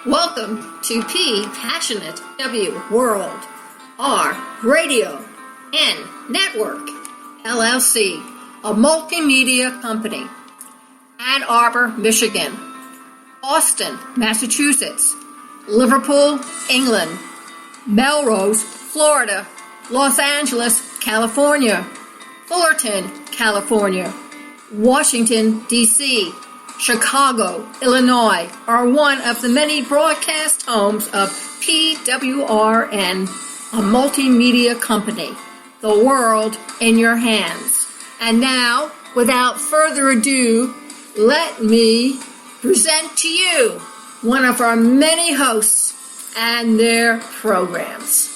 Welcome to P Passionate W World R Radio N Network LLC, a multimedia company. Ann Arbor, Michigan, Boston, Massachusetts, Liverpool, England, Melrose, Florida, Los Angeles, California, Fullerton, California, Washington, D.C., Chicago, Illinois are one of the many broadcast homes of PWRN, a multimedia company. The world in your hands. And now, without further ado, let me present to you one of our many hosts and their programs.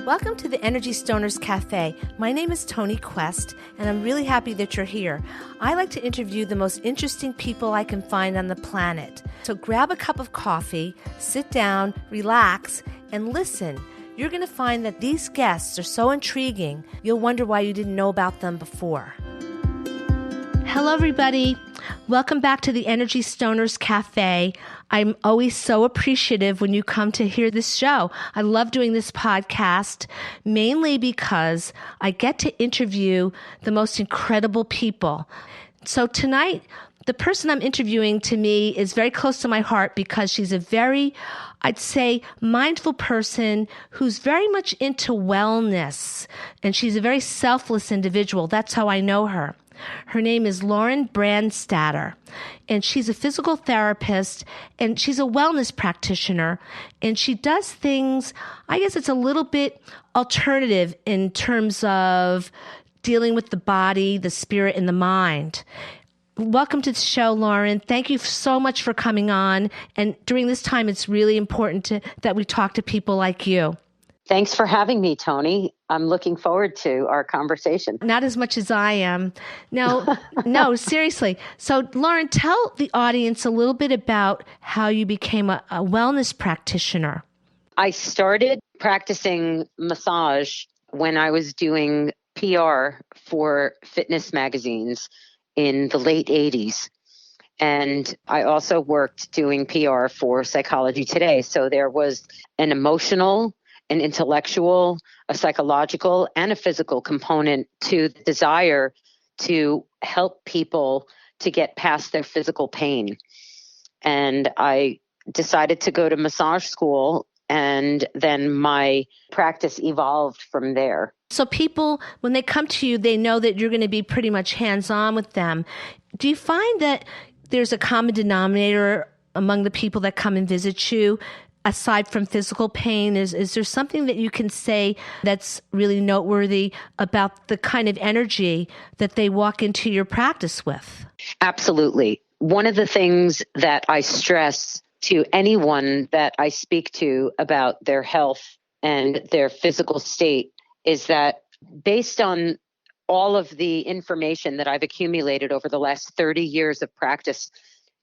Welcome to the Energy Stoners Cafe. My name is Toni Quest, and I'm really happy that you're here. I like to interview the most interesting people I can find on the planet. So grab a cup of coffee, sit down, relax, and listen. You're going to find that these guests are so intriguing, you'll wonder why you didn't know about them before. Hello, everybody. Welcome back to the Energy Stoners Cafe. I'm always so appreciative when you come to hear this show. I love doing this podcast, mainly because I get to interview the most incredible people. So tonight, the person I'm interviewing to me is very close to my heart because she's a very, I'd say, mindful person who's very much into wellness. And she's a very selfless individual. That's how I know her. Her name is Lauren Brandstadter, and she's a physical therapist, and she's a wellness practitioner, and she does things, I guess it's a little bit alternative in terms of dealing with the body, the spirit, and the mind. Welcome to the show, Lauren. Thank you so much for coming on, and during this time, it's really important that we talk to people like you. Thanks for having me, Toni. I'm looking forward to our conversation. Not as much as I am. No, seriously. So, Lauren, tell the audience a little bit about how you became a wellness practitioner. I started practicing massage when I was doing PR for fitness magazines in the late 80s. And I also worked doing PR for Psychology Today. So there was an emotional, an intellectual, a psychological, and a physical component to the desire to help people to get past their physical pain. And I decided to go to massage school, and then my practice evolved from there. So people, when they come to you, they know that you're going to be pretty much hands-on with them. Do you find that there's a common denominator among the people that come and visit you? Aside from physical pain, is there something that you can say that's really noteworthy about the kind of energy that they walk into your practice with? Absolutely. One of the things that I stress to anyone that I speak to about their health and their physical state is that based on all of the information that I've accumulated over the last 30 years of practice,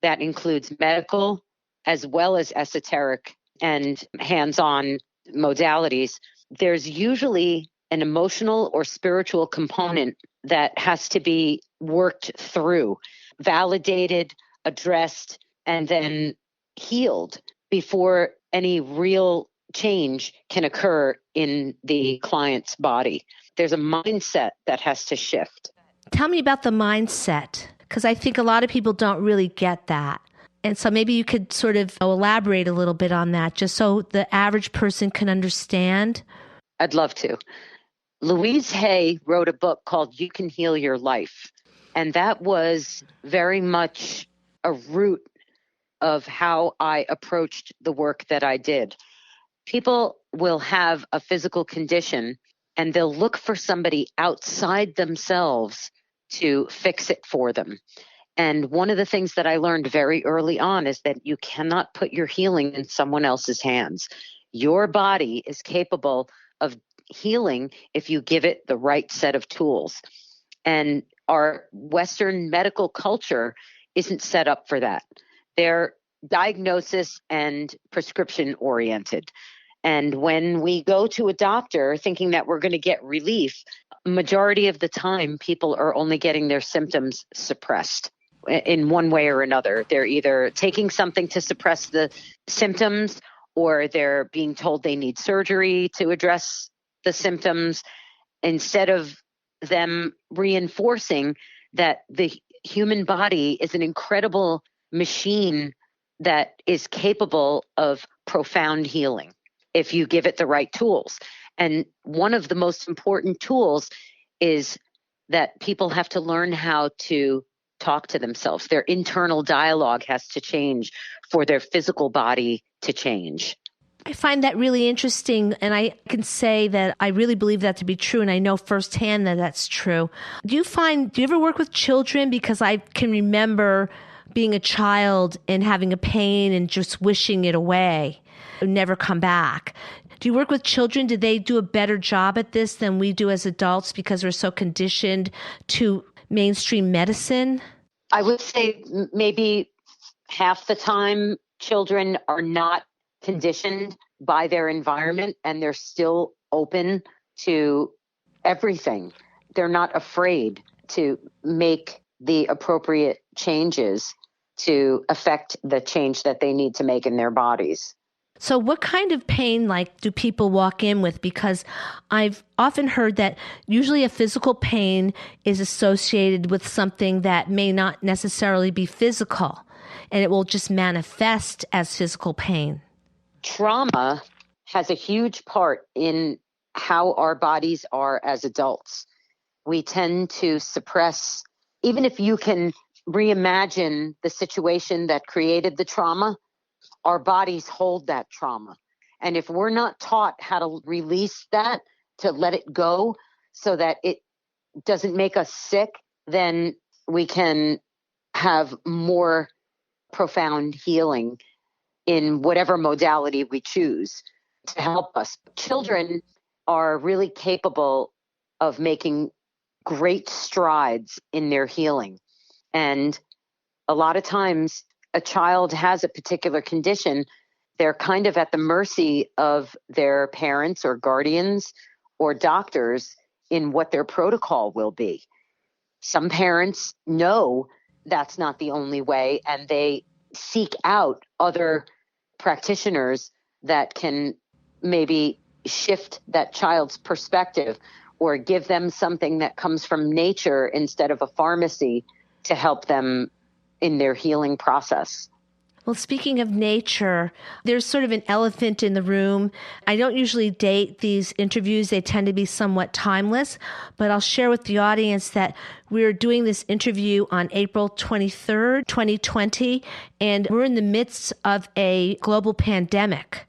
that includes medical as well as esoteric and hands-on modalities, there's usually an emotional or spiritual component that has to be worked through, validated, addressed, and then healed before any real change can occur in the client's body. There's a mindset that has to shift. Tell me about the mindset, because I think a lot of people don't really get that. And so maybe you could sort of elaborate a little bit on that, just so the average person can understand. I'd love to. Louise Hay wrote a book called You Can Heal Your Life. And that was very much a root of how I approached the work that I did. People will have a physical condition and they'll look for somebody outside themselves to fix it for them. And one of the things that I learned very early on is that you cannot put your healing in someone else's hands. Your body is capable of healing if you give it the right set of tools. And our Western medical culture isn't set up for that. They're diagnosis and prescription oriented. And when we go to a doctor thinking that we're going to get relief, majority of the time, people are only getting their symptoms suppressed in one way or another. They're either taking something to suppress the symptoms, or they're being told they need surgery to address the symptoms, instead of them reinforcing that the human body is an incredible machine that is capable of profound healing if you give it the right tools. And one of the most important tools is that people have to learn how to talk to themselves. Their internal dialogue has to change for their physical body to change. I find that really interesting, and I can say that I really believe that to be true, and I know firsthand that that's true. Do you ever work with children? Because I can remember being a child and having a pain and just wishing it away, never come back. Do you work with children? Do they do a better job at this than we do as adults because we're so conditioned to mainstream medicine? I would say maybe half the time children are not conditioned by their environment, and they're still open to everything. They're not afraid to make the appropriate changes to affect the change that they need to make in their bodies. So what kind of pain do people walk in with? Because I've often heard that usually a physical pain is associated with something that may not necessarily be physical, and it will just manifest as physical pain. Trauma has a huge part in how our bodies are as adults. We tend to suppress, even if you can reimagine the situation that created the trauma, our bodies hold that trauma. And if we're not taught how to release that, to let it go so that it doesn't make us sick, then we can have more profound healing in whatever modality we choose to help us. Children are really capable of making great strides in their healing. And a lot of times a child has a particular condition, they're kind of at the mercy of their parents or guardians or doctors in what their protocol will be. Some parents know that's not the only way, and they seek out other practitioners that can maybe shift that child's perspective or give them something that comes from nature instead of a pharmacy to help them in their healing process. Well, speaking of nature, there's sort of an elephant in the room. I don't usually date these interviews. They tend to be somewhat timeless, but I'll share with the audience that we're doing this interview on April 23rd, 2020, and we're in the midst of a global pandemic.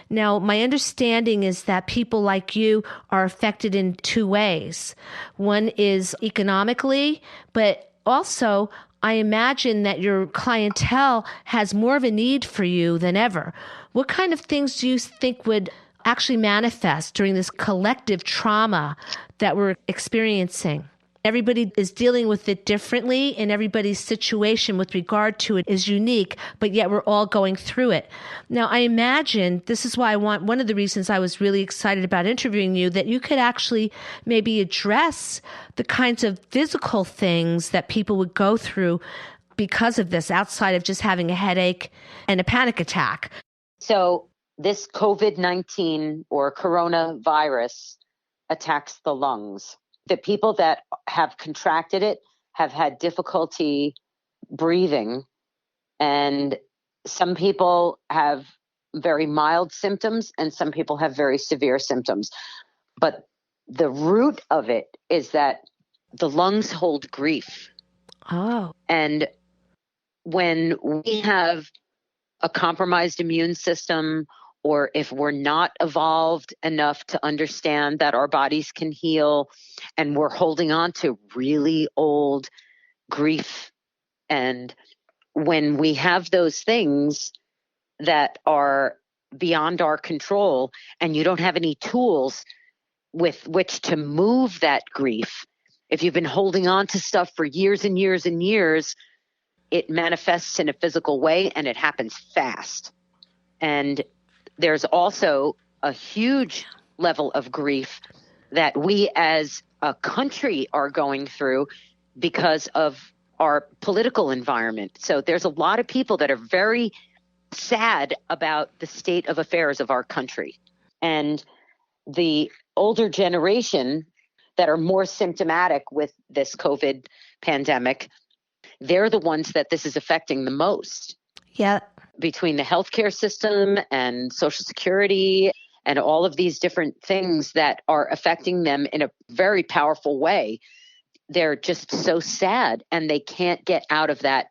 Now, my understanding is that people like you are affected in two ways. One is economically, but also I imagine that your clientele has more of a need for you than ever. What kind of things do you think would actually manifest during this collective trauma that we're experiencing? Everybody is dealing with it differently, and everybody's situation with regard to it is unique, but yet we're all going through it. Now, I imagine this is why one of the reasons I was really excited about interviewing you, that you could actually maybe address the kinds of physical things that people would go through because of this, outside of just having a headache and a panic attack. So this COVID-19 or coronavirus attacks the lungs. The people that have contracted it have had difficulty breathing, and some people have very mild symptoms and some people have very severe symptoms. But the root of it is that the lungs hold grief. Oh. And when we have a compromised immune system, or if we're not evolved enough to understand that our bodies can heal, and we're holding on to really old grief, and when we have those things that are beyond our control and you don't have any tools with which to move that grief, if you've been holding on to stuff for years and years and years, it manifests in a physical way and it happens fast. And there's also a huge level of grief that we as a country are going through because of our political environment. So there's a lot of people that are very sad about the state of affairs of our country. And the older generation that are more symptomatic with this COVID pandemic, they're the ones that this is affecting the most. Yeah. Between the healthcare system and Social Security and all of these different things that are affecting them in a very powerful way, they're just so sad and they can't get out of that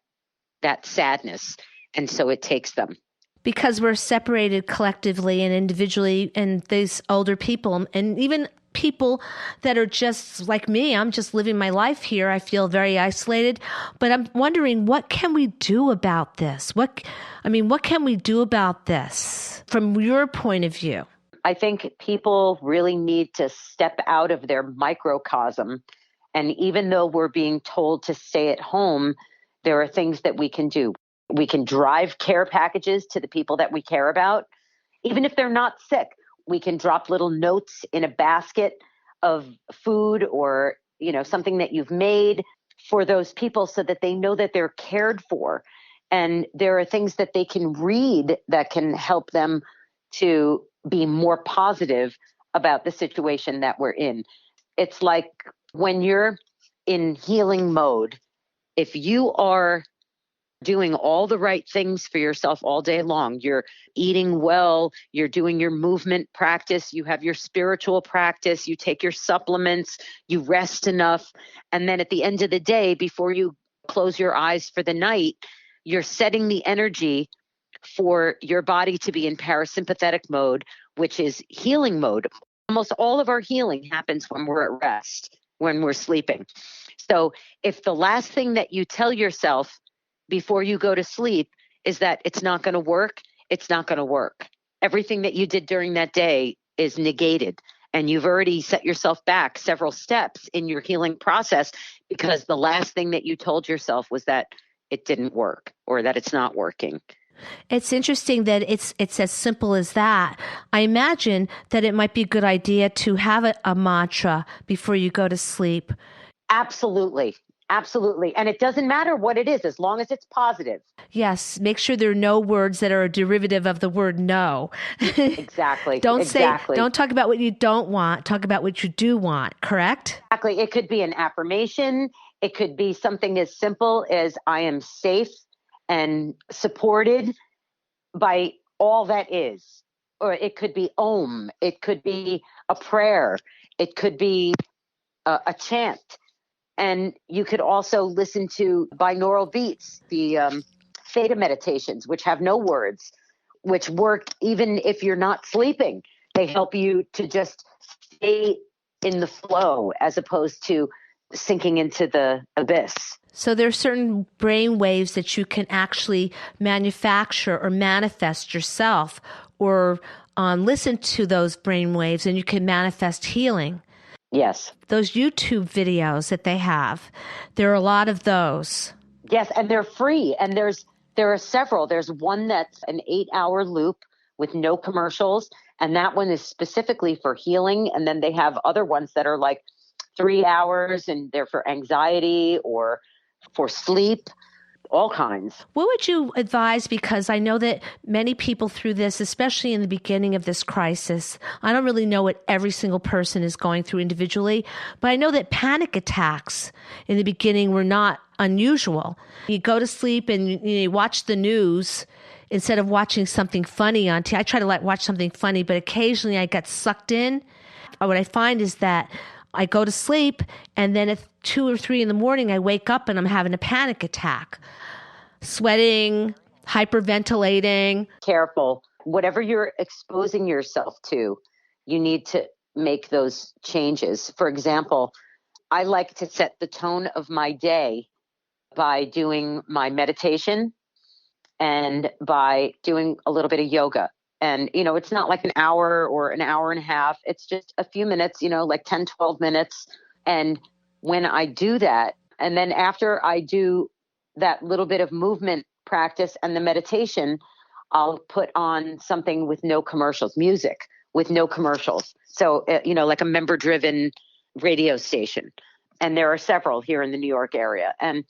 sadness. And so it takes them. Because we're separated collectively and individually, and these older people and even people that are just like me, I'm just living my life here. I feel very isolated, but I'm wondering, what can we do about this? What can we do about this from your point of view? I think people really need to step out of their microcosm. And even though we're being told to stay at home, there are things that we can do. We can drive care packages to the people that we care about. Even if they're not sick, we can drop little notes in a basket of food or, something that you've made for those people so that they know that they're cared for. And there are things that they can read that can help them to be more positive about the situation that we're in. It's like when you're in healing mode, if you are doing all the right things for yourself all day long, you're eating well, you're doing your movement practice, you have your spiritual practice, you take your supplements, you rest enough. And then at the end of the day, before you close your eyes for the night, you're setting the energy for your body to be in parasympathetic mode, which is healing mode. Almost all of our healing happens when we're at rest, when we're sleeping. So if the last thing that you tell yourself before you go to sleep is that it's not going to work, it's not going to work. Everything that you did during that day is negated. And you've already set yourself back several steps in your healing process because the last thing that you told yourself was that it didn't work or that it's not working. It's interesting that it's as simple as that. I imagine that it might be a good idea to have a mantra before you go to sleep. Absolutely. Absolutely. And it doesn't matter what it is, as long as it's positive. Yes. Make sure there are no words that are a derivative of the word no. Exactly. Don't talk about what you don't want. Talk about what you do want. Correct? Exactly. It could be an affirmation. It could be something as simple as I am safe and supported by all that is. Or it could be Om. It could be a prayer. It could be a chant. And you could also listen to binaural beats, the theta meditations, which have no words, which work even if you're not sleeping. They help you to just stay in the flow as opposed to sinking into the abyss. So there are certain brain waves that you can actually manufacture or manifest yourself, or listen to those brain waves and you can manifest healing. Yes. Those YouTube videos that they have, there are a lot of those. Yes, and they're free. And there are several. There's one that's an 8-hour loop with no commercials, and that one is specifically for healing. And then they have other ones that are like 3 hours, and they're for anxiety or for sleep. All kinds. What would you advise? Because I know that many people through this, especially in the beginning of this crisis, I don't really know what every single person is going through individually, but I know that panic attacks in the beginning were not unusual. You go to sleep and you watch the news instead of watching something funny on TV. I try to watch something funny, but occasionally I get sucked in. What I find is that I go to sleep, and then at 2 or 3 in the morning, I wake up and I'm having a panic attack. Sweating, hyperventilating. Careful. Whatever you're exposing yourself to, you need to make those changes. For example, I like to set the tone of my day by doing my meditation and by doing a little bit of yoga. And, it's not like an hour or an hour and a half. It's just a few minutes, like 10, 12 minutes. And when I do that, and then after I do that little bit of movement practice and the meditation, I'll put on something with no commercials, music with no commercials. So, like a member-driven radio station. And there are several here in the New York area. And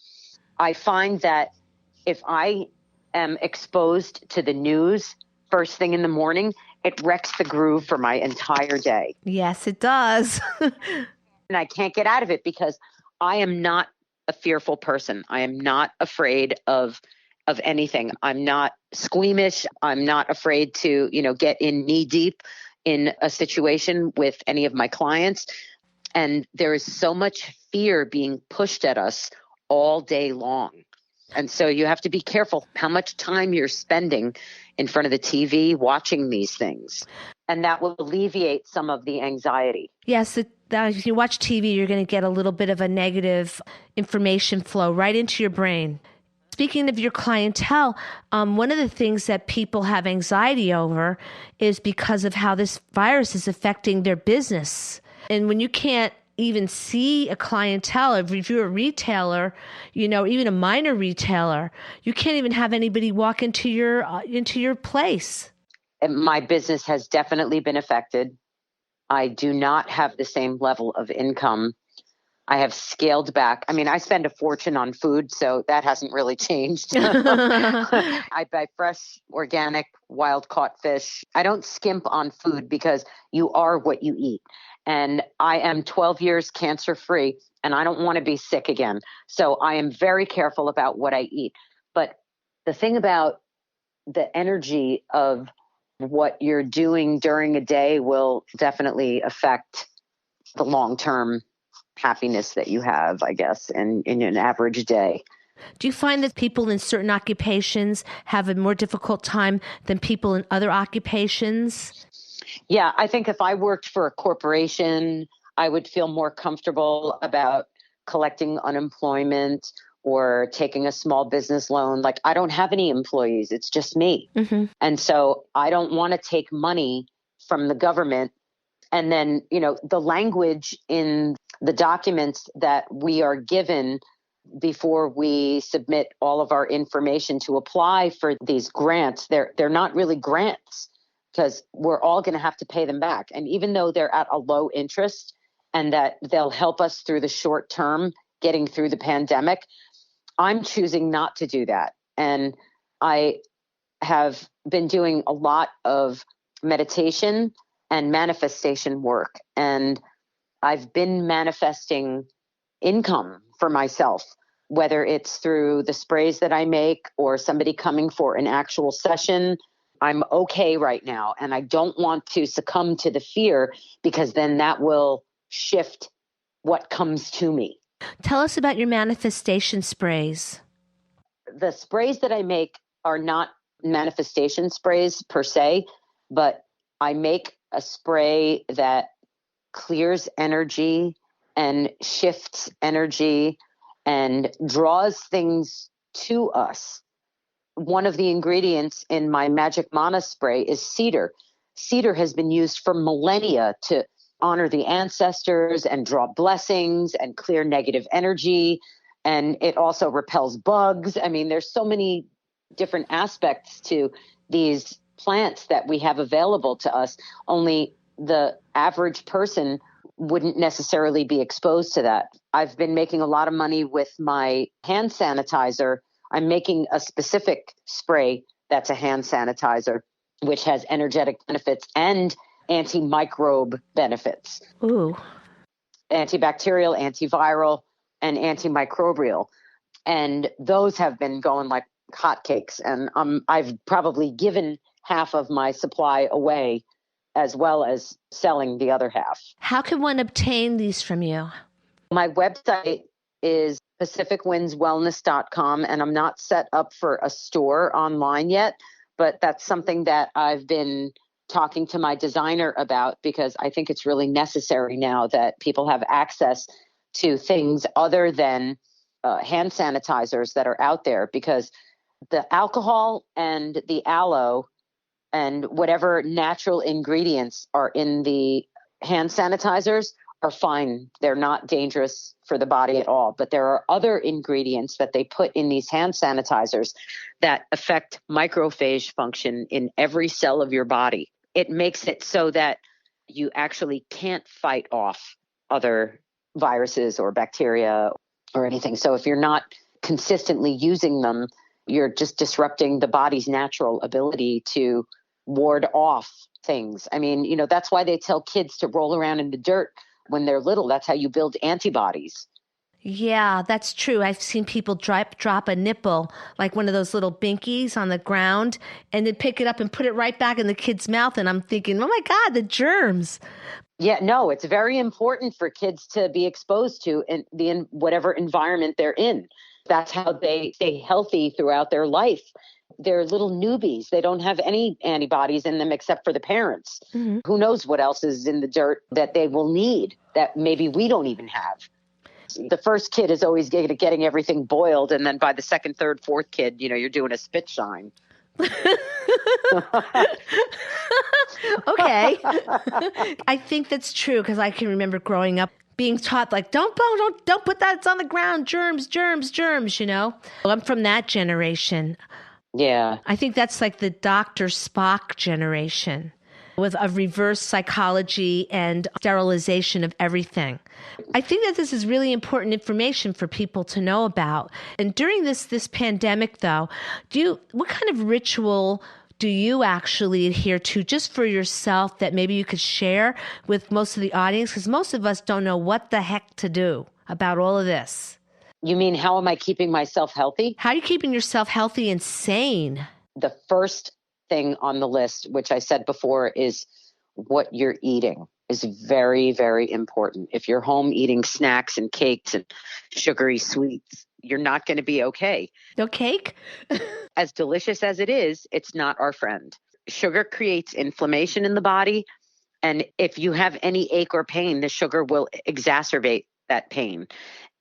I find that if I am exposed to the news first thing in the morning, it wrecks the groove for my entire day. Yes, it does. And I can't get out of it because I am not a fearful person. I am not afraid of anything. I'm not squeamish. I'm not afraid to, get in knee deep in a situation with any of my clients. And there is so much fear being pushed at us all day long. And so you have to be careful how much time you're spending in front of the TV watching these things. And that will alleviate some of the anxiety. Yes, if you watch TV, you're going to get a little bit of a negative information flow right into your brain. Speaking of your clientele, one of the things that people have anxiety over is because of how this virus is affecting their business. And when you can't even see a clientele, if you're a retailer, even a minor retailer, you can't even have anybody walk into your place. My business has definitely been affected. I do not have the same level of income. I have scaled back. I mean, I spend a fortune on food, so that hasn't really changed. I buy fresh, organic, wild-caught fish. I don't skimp on food because you are what you eat. And I am 12 years cancer-free, and I don't want to be sick again. So I am very careful about what I eat. But the thing about the energy of what you're doing during a day will definitely affect the long-term happiness that you have, I guess, in an average day. Do you find that people in certain occupations have a more difficult time than people in other occupations? Yeah, I think if I worked for a corporation, I would feel more comfortable about collecting unemployment or taking a small business loan. Like, I don't have any employees. It's just me. Mm-hmm. And so I don't want to take money from the government. And then, the language in the documents that we are given before we submit all of our information to apply for these grants, they're not really grants because we're all going to have to pay them back. And even though they're at a low interest and that they'll help us through the short term getting through the pandemic, I'm choosing not to do that. And I have been doing a lot of meditation and manifestation work. And I've been manifesting income for myself, whether it's through the sprays that I make or somebody coming for an actual session. I'm okay right now. And I don't want to succumb to the fear because then that will shift what comes to me. Tell us about your manifestation sprays. The sprays that I make are not manifestation sprays per se, but I make a spray that clears energy and shifts energy and draws things to us. One of the ingredients in my Magic Mana spray is cedar. Cedar has been used for millennia to honor the ancestors and draw blessings and clear negative energy. And it also repels bugs. I mean, there's so many different aspects to these plants that we have available to us. Only the average person wouldn't necessarily be exposed to that. I've been making a lot of money with my hand sanitizer. I'm making a specific spray that's a hand sanitizer, which has energetic benefits and antimicrobe benefits. Ooh. Antibacterial, antiviral, and antimicrobial. And those have been going like hotcakes. And I've probably given half of my supply away as well as selling the other half. How can one obtain these from you? My website is pacificwindswellness.com, and I'm not set up for a store online yet, but that's something that I've been talking to my designer about because I think it's really necessary now that people have access to things other than hand sanitizers that are out there, because the alcohol and the aloe and whatever natural ingredients are in the hand sanitizers are fine. They're not dangerous for the body at all. But there are other ingredients that they put in these hand sanitizers that affect microphage function in every cell of your body. it makes it so that you actually can't fight off other viruses or bacteria or anything. So if you're not consistently using them, you're just disrupting the body's natural ability to ward off things. I mean, that's why they tell kids to roll around in the dirt when they're little. That's how you build antibodies. Yeah, that's true. I've seen people drop a nipple, like one of those little binkies on the ground, and then pick it up and put it right back in the kid's mouth. And I'm thinking, oh my God, the germs. Yeah, no, it's very important for kids to be exposed to in whatever environment they're in. That's how they stay healthy throughout their life. They're little newbies. They don't have any antibodies in them except for the parents. Mm-hmm. Who knows what else is in the dirt that they will need that maybe we don't even have. The first kid is always getting everything boiled. And then by the second, third, fourth kid, you're doing a spit shine. Okay. I think that's true because I can remember growing up being taught like, don't put that, it's on the ground, germs. I'm from that generation. Yeah. I think that's like the Dr. Spock generation with a reverse psychology and sterilization of everything. I think that this is really important information for people to know about. And during this pandemic, though, what kind of ritual do you actually adhere to just for yourself that maybe you could share with most of the audience? Because most of us don't know what the heck to do about all of this. You mean, how am I keeping myself healthy? How are you keeping yourself healthy and sane? The first thing on the list, which I said before, is what you're eating is very, very important. If you're home eating snacks and cakes and sugary sweets, you're not going to be okay. No cake? As delicious as it is, it's not our friend. Sugar creates inflammation in the body. And if you have any ache or pain, the sugar will exacerbate that pain,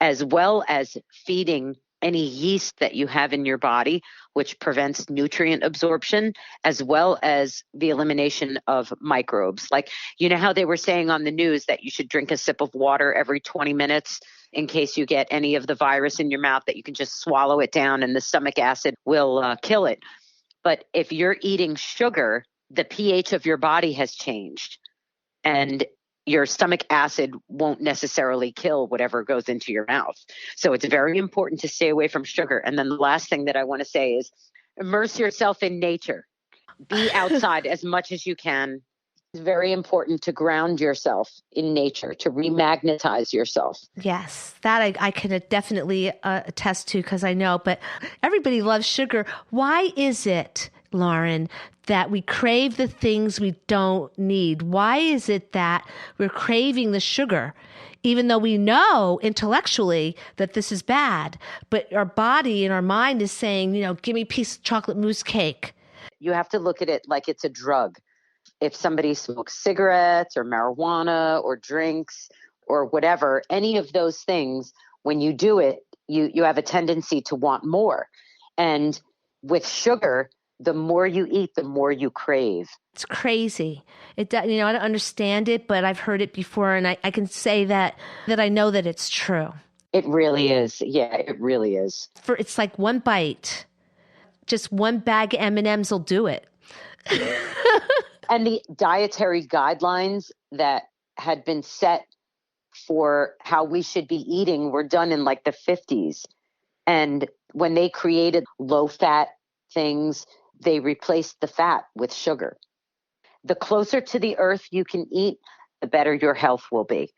as well as feeding any yeast that you have in your body, which prevents nutrient absorption, as well as the elimination of microbes. Like, how they were saying on the news that you should drink a sip of water every 20 minutes in case you get any of the virus in your mouth, that you can just swallow it down and the stomach acid will kill it. But if you're eating sugar, the pH of your body has changed, and your stomach acid won't necessarily kill whatever goes into your mouth. So it's very important to stay away from sugar. And then the last thing that I want to say is immerse yourself in nature. Be outside as much as you can. It's very important to ground yourself in nature, to remagnetize yourself. Yes, that I can definitely attest to because I know, but everybody loves sugar. Why is it, Lauren, that we crave the things we don't need? Why is it that we're craving the sugar, even though we know intellectually that this is bad, but our body and our mind is saying, give me a piece of chocolate mousse cake? You have to look at it like it's a drug. If somebody smokes cigarettes or marijuana or drinks or whatever, any of those things, when you do it, you have a tendency to want more. And with sugar, the more you eat, the more you crave. It's crazy. I don't understand it, but I've heard it before, and I can say that I know that it's true. It really is. Yeah, it really is. It's like one bite, just one bag of M&Ms will do it. And the dietary guidelines that had been set for how we should be eating were done in like the 50s. And when they created low-fat things, they replaced the fat with sugar. The closer to the earth you can eat, the better your health will be.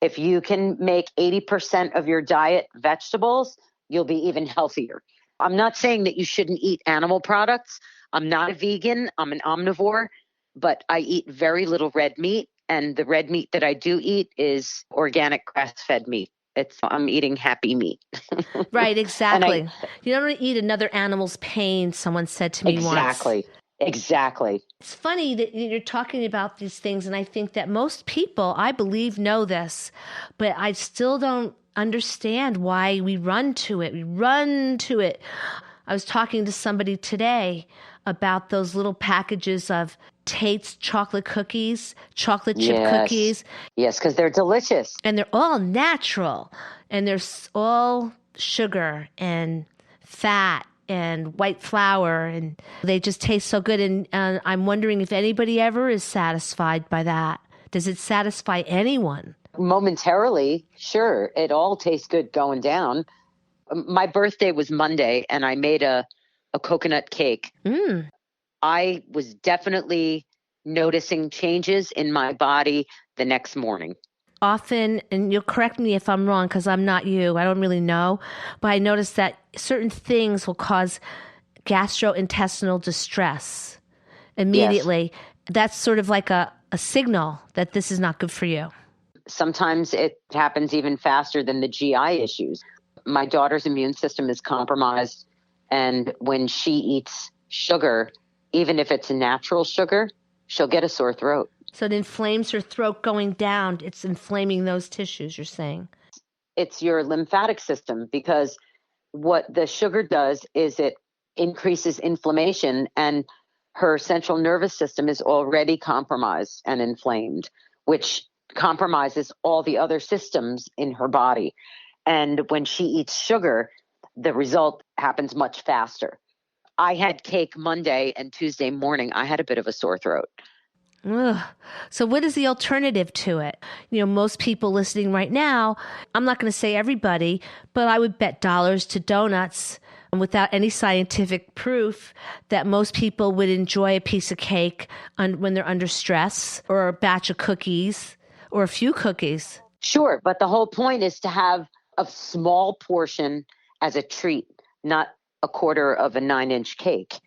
If you can make 80% of your diet vegetables, you'll be even healthier. I'm not saying that you shouldn't eat animal products. I'm not a vegan. I'm an omnivore, but I eat very little red meat. And the red meat that I do eat is organic grass-fed meat. I'm eating happy meat. Right, exactly. You don't want to eat another animal's pain, someone said to me once. Exactly. It's funny that you're talking about these things, and I think that most people, I believe, know this, but I still don't understand why we run to it. I was talking to somebody today about those little packages of Tate's chocolate cookies, chocolate chip cookies. Yes, because they're delicious. And they're all natural. And they're all sugar and fat and white flour, and they just taste so good. And I'm wondering if anybody ever is satisfied by that. Does it satisfy anyone? Momentarily, sure. It all tastes good going down. My birthday was Monday, and I made a coconut cake. I was definitely noticing changes in my body the next morning. Often, and you'll correct me if I'm wrong because I'm not you, I don't really know, but I noticed that certain things will cause gastrointestinal distress immediately. Yes. That's sort of like a signal that this is not good for you. Sometimes it happens even faster than the GI issues. My daughter's immune system is compromised, and when she eats sugar, even if it's natural sugar, she'll get a sore throat. So it inflames her throat going down. It's inflaming those tissues, you're saying. It's your lymphatic system, because what the sugar does is it increases inflammation, and her central nervous system is already compromised and inflamed, which compromises all the other systems in her body. And when she eats sugar, the result happens much faster. I had cake Monday, and Tuesday morning, I had a bit of a sore throat. Ugh. So what is the alternative to it? You know, most people listening right now, I'm not going to say everybody, but I would bet dollars to donuts, without any scientific proof, that most people would enjoy a piece of cake when they're under stress, or a batch of cookies, or a few cookies. Sure, but the whole point is to have a small portion as a treat, not a quarter of a 9-inch cake,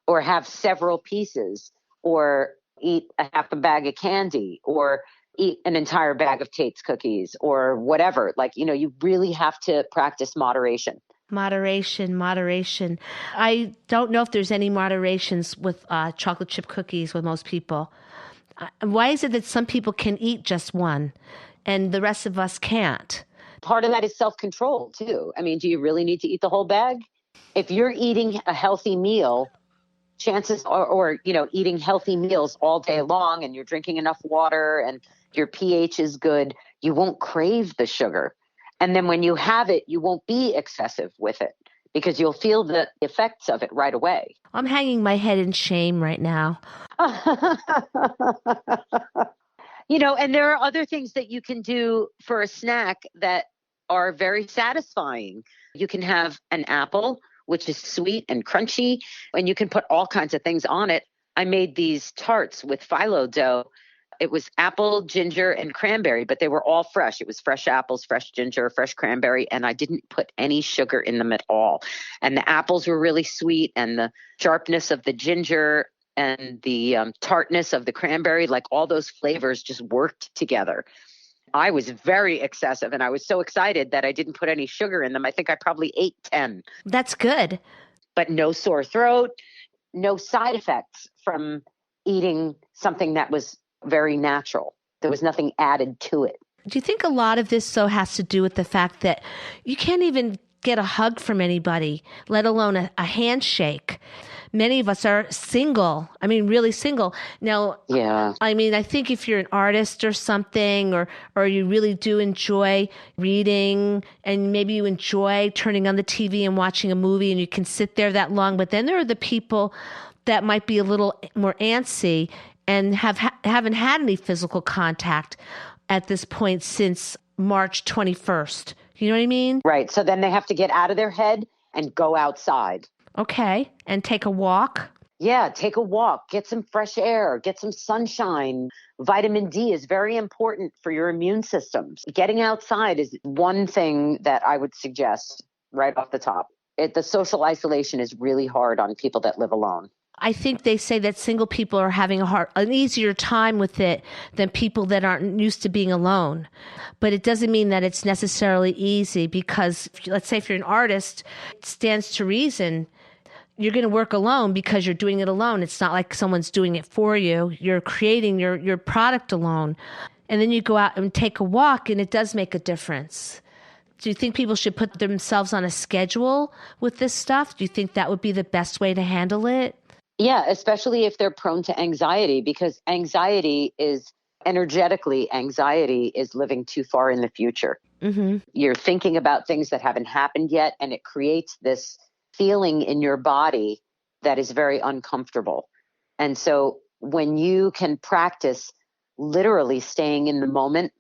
or have several pieces, or eat a half a bag of candy, or eat an entire bag of Tate's cookies, or whatever. Like, you know, you really have to practice moderation. Moderation. I don't know if there's any moderations with chocolate chip cookies with most people. Why is it that some people can eat just one and the rest of us can't? Part of that is self-control too. I mean, do you really need to eat the whole bag? If you're eating a healthy meal, chances are, or, you know, eating healthy meals all day long, and you're drinking enough water and your pH is good, you won't crave the sugar. And then when you have it, you won't be excessive with it, because you'll feel the effects of it right away. I'm hanging my head in shame right now. You know, and there are other things that you can do for a snack that are very satisfying. You can have an apple, which is sweet and crunchy, and you can put all kinds of things on it. I made these tarts with phyllo dough. It was apple, ginger, and cranberry, but they were all fresh. It was fresh apples, fresh ginger, fresh cranberry, and I didn't put any sugar in them at all. And the apples were really sweet, and the sharpness of the ginger and the tartness of the cranberry, like all those flavors just worked together. I was very excessive, and I was so excited that I didn't put any sugar in them. I think I probably ate 10. That's good. But no sore throat, no side effects from eating something that was very natural. There was nothing added to it. Do you think a lot of this, though, has to do with the fact that you can't even get a hug from anybody, let alone a handshake? Many of us are single. I mean, really single. Now, yeah. I mean, I think if you're an artist or something, or you really do enjoy reading, and maybe you enjoy turning on the TV and watching a movie, and you can sit there that long. But then there are the people that might be a little more antsy and haven't had any physical contact at this point since March 21st. You know what I mean? Right. So then they have to get out of their head and go outside. Okay. And take a walk? Yeah, take a walk, get some fresh air, get some sunshine. Vitamin D is very important for your immune systems. Getting outside is one thing that I would suggest right off the top. The social isolation is really hard on people that live alone. I think they say that single people are having an easier time with it than people that aren't used to being alone. But it doesn't mean that it's necessarily easy, because let's say if you're an artist, it stands to reason you're going to work alone because you're doing it alone. It's not like someone's doing it for you. You're creating your product alone. And then you go out and take a walk, and it does make a difference. Do you think people should put themselves on a schedule with this stuff? Do you think that would be the best way to handle it? Yeah, especially if they're prone to anxiety, because anxiety is living too far in the future. Mm-hmm. You're thinking about things that haven't happened yet, and it creates this feeling in your body that is very uncomfortable. And so when you can practice literally staying in the moment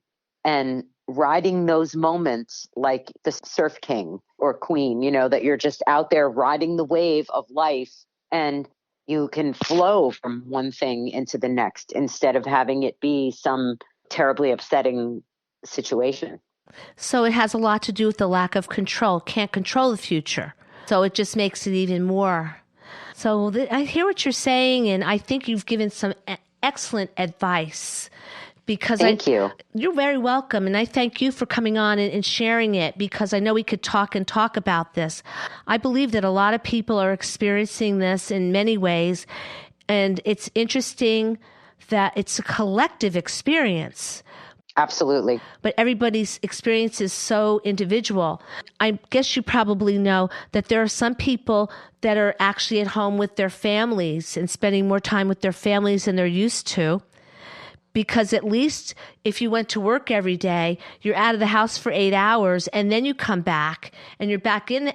and riding those moments like the surf king or queen, that you're just out there riding the wave of life, and you can flow from one thing into the next instead of having it be some terribly upsetting situation. So it has a lot to do with the lack of control. Can't control the future. So it just makes it even more. So I hear what you're saying, and I think you've given some excellent advice. Because Thank you. You're very welcome. And I thank you for coming on and sharing it, because I know we could talk about this. I believe that a lot of people are experiencing this in many ways. And it's interesting that it's a collective experience. Absolutely. But everybody's experience is so individual. I guess you probably know that there are some people that are actually at home with their families and spending more time with their families than they're used to. Because at least if you went to work every day, you're out of the house for 8 hours, and then you come back and you're back in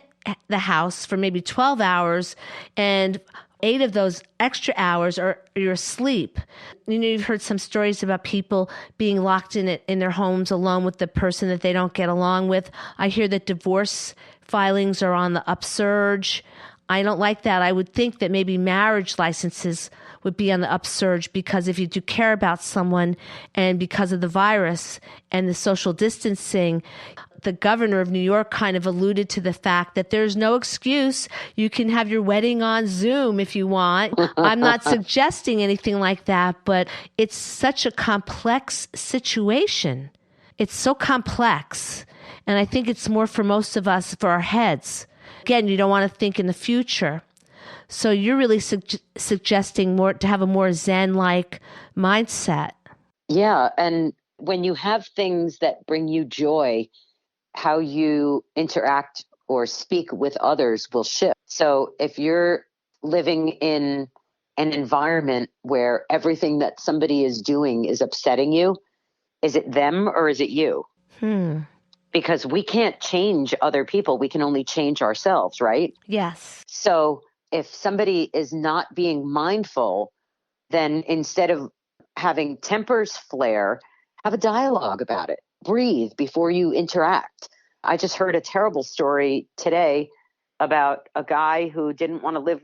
the house for maybe 12 hours, and 8 of those extra hours are you're asleep. You've heard some stories about people being locked in their homes alone with the person that they don't get along with. I hear that divorce filings are on the upsurge. I don't like that. I would think that maybe marriage licenses would be on the upsurge, because if you do care about someone, and because of the virus and the social distancing, the governor of New York kind of alluded to the fact that there's no excuse. You can have your wedding on Zoom if you want. I'm not suggesting anything like that, but it's such a complex situation. It's so complex. And I think it's more for most of us, for our heads. Again, you don't want to think in the future. So you're really suggesting more to have a more Zen-like mindset. Yeah. And when you have things that bring you joy, how you interact or speak with others will shift. So if you're living in an environment where everything that somebody is doing is upsetting you, is it them or is it you? Because we can't change other people. We can only change ourselves, right? Yes. So if somebody is not being mindful, then instead of having tempers flare, have a dialogue about it. Breathe before you interact. I just heard a terrible story today about a guy who didn't want to live.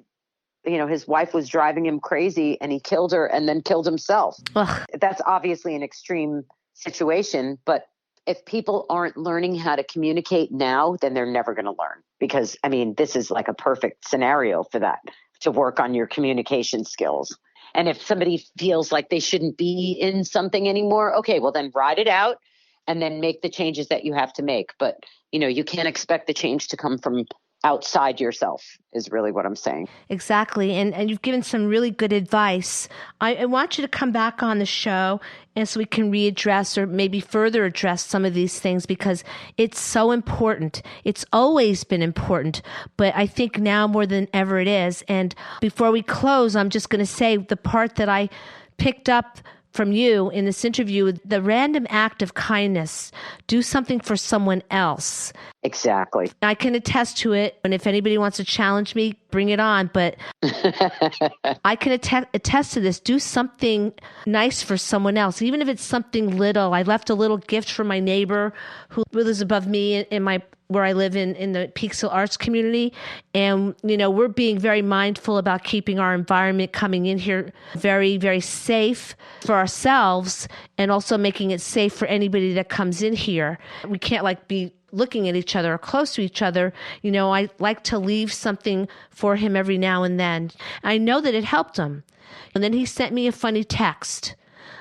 His wife was driving him crazy, and he killed her and then killed himself. Ugh. That's obviously an extreme situation, but if people aren't learning how to communicate now, then they're never going to learn, because this is like a perfect scenario for that, to work on your communication skills. And if somebody feels like they shouldn't be in something anymore, okay, well then ride it out and then make the changes that you have to make. But, you can't expect the change to come from outside yourself, is really what I'm saying. Exactly. And you've given some really good advice. I want you to come back on the show, and so we can readdress or maybe further address some of these things, because it's so important. It's always been important, but I think now more than ever it is. And before we close, I'm just going to say the part that I picked up from you in this interview, the random act of kindness. Do something for someone else. Exactly. I can attest to it. And if anybody wants to challenge me, bring it on. But I can attest to this. Do something nice for someone else, even if it's something little. I left a little gift for my neighbor who lives above me in where I live in the Peaksville Arts community. And, we're being very mindful about keeping our environment coming in here very, very safe for ourselves, and also making it safe for anybody that comes in here. We can't be looking at each other or close to each other. I like to leave something for him every now and then. I know that it helped him. And then he sent me a funny text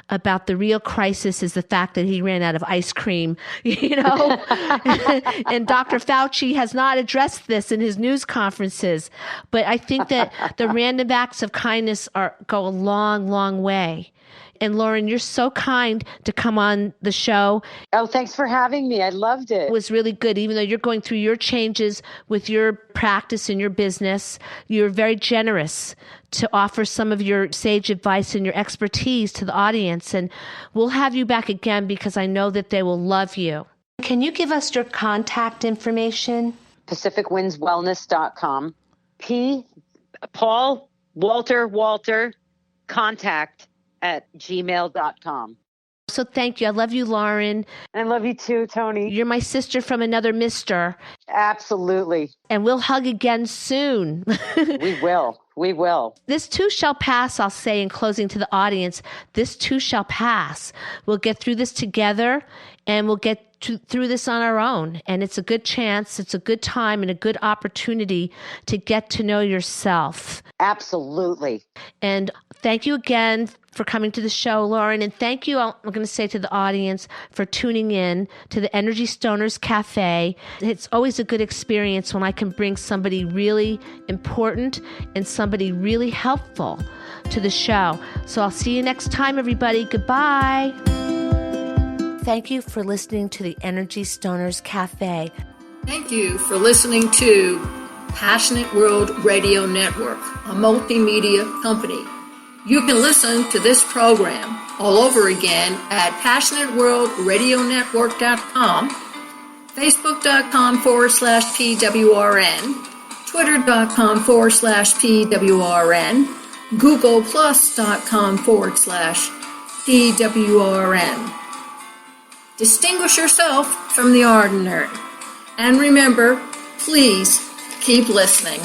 about the real crisis is the fact that he ran out of ice cream, And Dr. Fauci has not addressed this in his news conferences. But I think that the random acts of kindness go a long, long way. And Lauren, you're so kind to come on the show. Oh, thanks for having me. I loved it. It was really good. Even though you're going through your changes with your practice and your business, you're very generous to offer some of your sage advice and your expertise to the audience. And we'll have you back again, because I know that they will love you. Can you give us your contact information? PacificWindsWellness.com. Paul Walter contact @gmail.com. So thank you. I love you, Lauren. I love you too, Toni. You're my sister from another mister. Absolutely. And we'll hug again soon. We will. We will. This too shall pass, I'll say in closing to the audience. This too shall pass. We'll get through this together, and we'll get through this on our own. And it's a good chance, it's a good time, and a good opportunity to get to know yourself. Absolutely. And thank you again for coming to the show, Lauren. And thank you, I'm going to say to the audience, for tuning in to the Energy Stoners Cafe. It's always a good experience when I can bring somebody really important and somebody really helpful to the show. So I'll see you next time, everybody. Goodbye. Thank you for listening to the Energy Stoners Cafe. Thank you for listening to Passionate World Radio Network, a multimedia company. You can listen to this program all over again at PassionateWorldRadioNetwork.com, Facebook.com/PWRN, Twitter.com/PWRN, GooglePlus.com/PWRN. Distinguish yourself from the ordinary. And remember, please keep listening.